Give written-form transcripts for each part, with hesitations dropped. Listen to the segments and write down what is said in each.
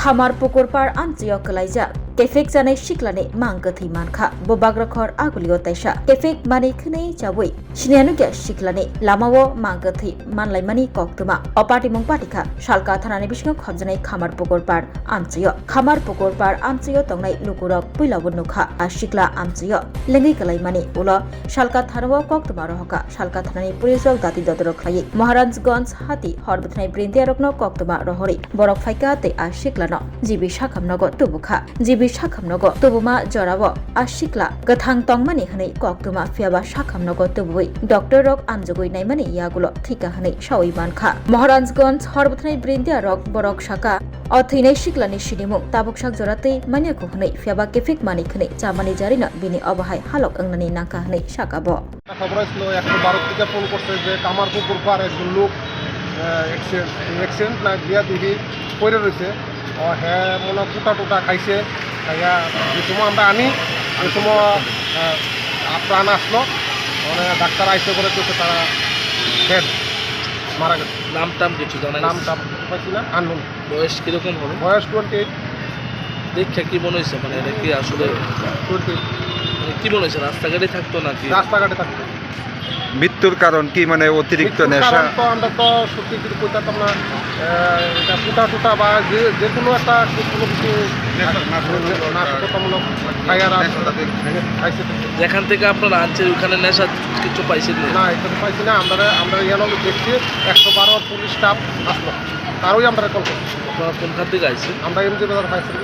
Kamarpukuro par amchio Kwlaijak Kephek janai siklani Mangkwthwi Mankha bo bagrakhor agulio taisa Kephek mani khne jabui sinianuge siklani lamao Mangkwthwi manlaimani koktuma opati mung patika salka thanani bisingo khobjanai Kamarpukuro par amchio tongnai lukurok puilabo nukha asikla amchio lengi kalaimani ulo salka thanao koktuma rohka salka thanani pulisok dati dodorok khlai Maharajganj hati horbuthnai brindiarokno koktuma rohori borok phaika te asiklano jibi sakhamnogo tubukha jibi sakhamnogo tubuma jorabo asikla gathang tongmani hanai koktuma fiaba sakhamnogo tubui doctor rok amjogoi naimani yagulo thika hanai sawai mankha Maharajganj horbuthnai brindiarok borok saka অথিনাই শিকলানি সিনিমু তাবুকসাক জরাতেই মানিয়াকু হनै ফিয়াবা কেফেক মানি খनै চামানি জারিনা বিনি অবহাই Hulk আংনানি নাকা হनै সাকাবো খবর আসলো 112 থেকে phone করছে যে কামারপুকুর পার একজন লোক accident না গিয়া দিদি পড়ে রয়েছে হ্যাঁ মনে টুটা খাইছে খাইয়া যে সময় আমরা আনি ওই সময় প্রাণ আসলো মানে ডাক্তার আইসে করে চোখে তারা ডেড মারা গেছে নাম কিছু জানা নাম পাইছি না আননোন বয়স কিরকম হবে বয়স 28 দেখে কি মনে হয়েছে মানে এটা কি আসলে 28 মানে কি মনে হয়েছে রাস্তাঘাটে থাকতো নাকি রাস্তাঘাটে থাকতো মৃত্যুর কারণ কি মানে অতিরিক্ত নেশা তো আমরা তো সত্যি কিছু কইতাম না এটা টুটা বা যে কোনো একটা কোনো কিছু নাশকতামূলক খাইয়ার খাইছে যেখান থেকে আপনারা আনছেন ওখানে নেশা কিছু পাইছেন না এটা তো পাইছি না আমরা ইয়ানো দেখছি 112 পুলিশ স্টাফ আসলো তারই আমরা কল করছি আপনারা কোন খান থেকে আইছেন আমরা এমজি বাজার পাইছি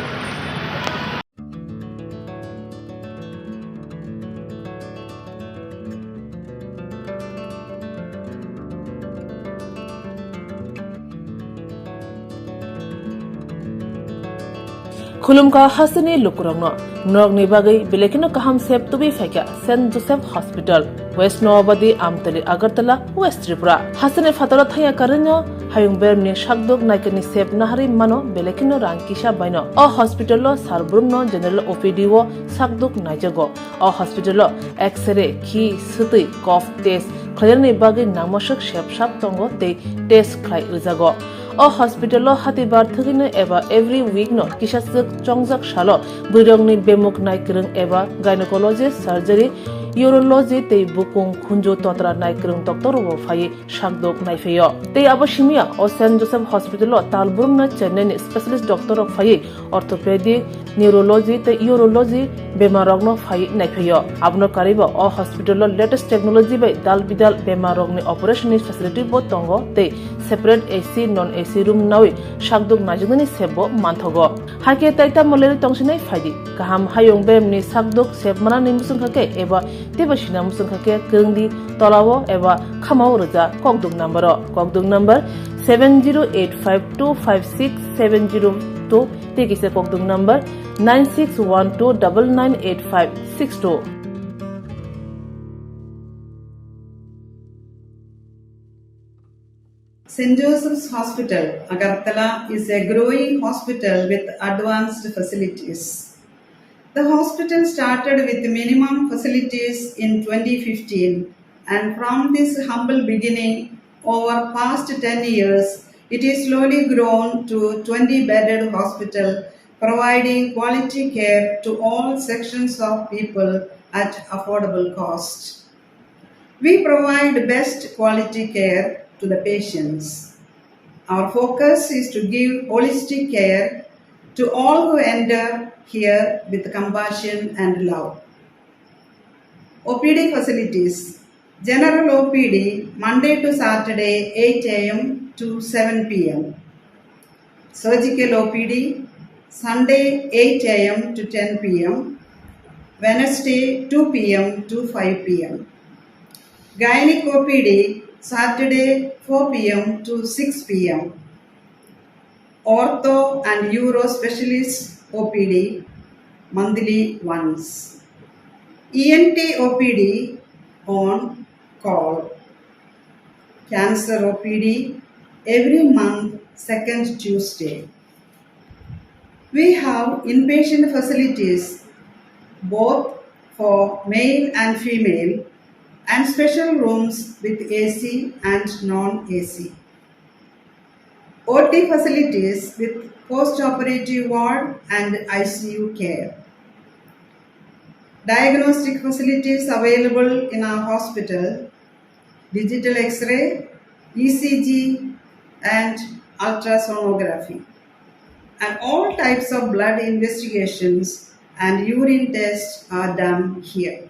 Khulumka hasani lukurangno norogni bagai belekino kaham sep tubi faika St. Joseph Hospital West Nobadi Amtali Agartala West Tripura hasani fatara thaya karanyo hayung bermni shakdok naikani sep nahari mano belekino rangkisha baino o hospital lo sarbrumno general OPD wo sakdok naijago o hospital lo x-ray ki sutui cough test khairni bagai namoshak shep tongo te test khlai rijago o hospital lo hatibar thugino eba every week no kisasuk chongjak shalo burongni bemuk naikrung eba gynecologist surgery urology tei bukung khunjo totra naikrung doctor wo phai shakdok naifeyo tei abashimia o St. Joseph Hospital lo talburum na Chanaini specialist doctor of phai orthopedic neurology tei urology bemarogno phai naifeyo abno kariba o hospital lo latest technology bai dalbidal bemarogni operation facility bo tongo tei separate AC non AC room nawi shakdok najugni sebo manthogo hake taita moleri tongsinai phaidi kaham hayong bemni shakdok sebmana ni musungkhake eba tebasina musungkhake krungdi tolawo eba khamao roja kokduk number 7085256702 tekise kokduk number 9612998562 St. Joseph's Hospital, Agartala is a growing hospital with advanced facilities. The hospital started with minimum facilities in 2015, and from this humble beginning, over past 10 years, it is slowly grown to 20-bedded hospital, providing quality care to all sections of people at affordable cost. We provide best quality care to the patients. Our focus is to give holistic care to all who enter here with compassion and love. OPD facilities. General OPD Monday to Saturday 8 a.m. to 7 p.m. Surgical OPD Sunday 8 a.m. to 10 p.m. Wednesday 2 p.m. to 5 p.m. Gynec OPD Saturday 4 p.m. to 6 p.m. Ortho and Uro Specialist OPD monthly once. ENT OPD on call. Cancer OPD every month second Tuesday. We have inpatient facilities both for male and female and special rooms with AC and non-AC. OT facilities with post-operative ward and ICU care. Diagnostic facilities available in our hospital: digital X-ray, ECG, and ultrasonography. And all types of blood investigations and urine tests are done here.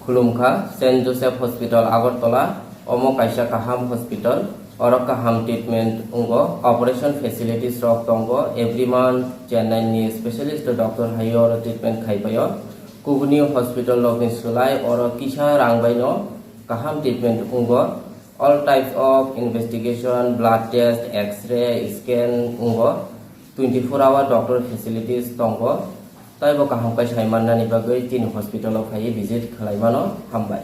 Khulumkha St. Joseph Hospital Agartala Omo Kaisa Kaham Hospital Oro Kaham treatment ungo operation facilities rok tongo every month Chanaini specialist doctor hayo treatment khaipayo Kubuni Hospital login sulai oro kisha rangbaino Kaham treatment ungo all types of investigation blood test x-ray scan ungo 24-hour doctor facilities tongo taibo kaham kai saimanna ni bagai tin hospital of khai visit khalaimano hambai